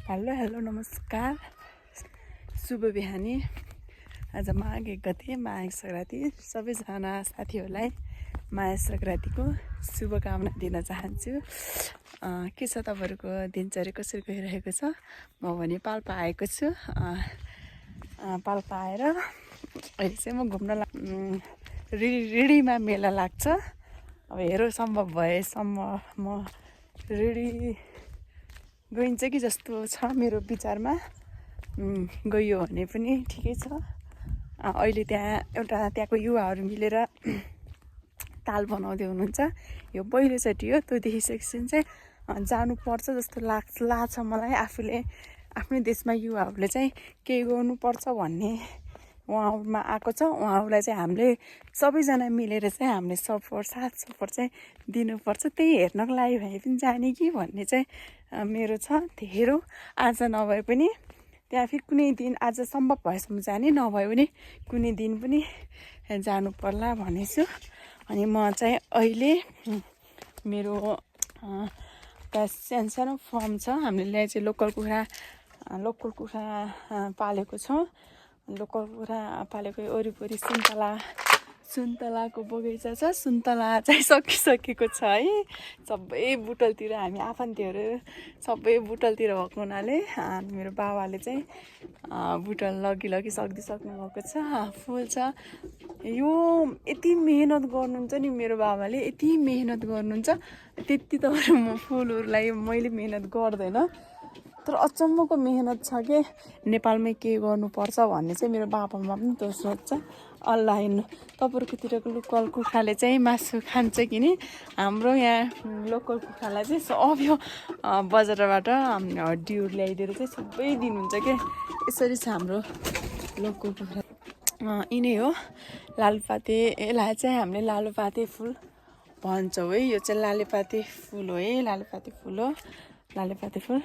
Hello नमस्कार शुभ बिहानी। आज माघ 1 गते माघ सङ्क्रान्ति। सबैजना साथीहरूलाई माघ सङ्क्रान्तिको शुभकामना दिन चाहन्छु। के छ तपाईँहरूको दिनचर्या कसरी गइरहेको छ? म भने पाल्पा आएको छु। पाल्पा आएर अहिले चाहिँ म घुम्न रिडीमा मेला लाग्छ। अब हेरौँ सम्भव भएसम्म म रिडी गइन्छ कि जस्तो छ मेरो विचारमा। गयो भने पनि ठिकै छ। अहिले त्यहाँको युवाहरू मिलेर ताल बनाउँदै हुनुहुन्छ। यो पहिलोचोटि हो। त्यो देखिसकेपछि चाहिँ जानुपर्छ जस्तो लाग्छ मलाई। आफूले आफ्नै देशमा युवाहरूले चाहिँ केही गर्नुपर्छ भन्ने उहाँमा आएको छ। उहाँहरूलाई चाहिँ हामीले सबैजना मिलेर चाहिँ हामीले साथ सपोर्ट चाहिँ दिनुपर्छ। त्यही हेर्नको लागि भए पनि जाने कि भन्ने चाहिँ मेरो छ। हेरौँ आज नभए पनि त्यहाँ फेरि कुनै दिन आज सम्भव भएसम्म जाने, नभए पनि कुनै दिन पनि जानु पर्ला भनेछु। अनि म चाहिँ अहिले मेरो त्यहाँ सानो फर्म छ। हामीले चाहिँ लोकल कुखुरा पालेको छौँ। लोकल कुखुरा पालेको वरिपरि सुन्तलाको बगैँचा छ। सुन्तला चाहिँ सकिसकेको छ है। सबै बुटलतिर हामी आफन्तीहरू सबै बुटलतिर भएको हुनाले मेरो बाबाले चाहिँ बुटल लगी सक्दिसक्नु भएको छ। फुल छ। यो यति मेहनत गर्नुहुन्छ नि मेरो बाबाले, यति मेहनत गर्नुहुन्छ। त्यति त म फुलहरूलाई मैले मेहनत गर्दैन, तर अचम्मको मेहनत छ कि नेपालमै के गर्नुपर्छ भन्ने चाहिँ मेरो बाबामा पनि त्यो सोच छ। अल्लाह तपाईँहरूकोतिरको लोकल कुखुराले चाहिँ मासु खान्छ कि नि? हाम्रो यहाँ लोकल कुखुरालाई चाहिँ सबै बजारबाट हड्डीहरू ल्याइदिएर चाहिँ सबै दिनुहुन्छ क्या। यसरी छ हाम्रो लोकल कुखुरा। यिनै हो लालुपाते। यसलाई चाहिँ हामीले लालुपाते फुल भन्छौँ है। यो चाहिँ लालुपाते फुल हो है। लालुपाते फुल हो। लालुपाते फुल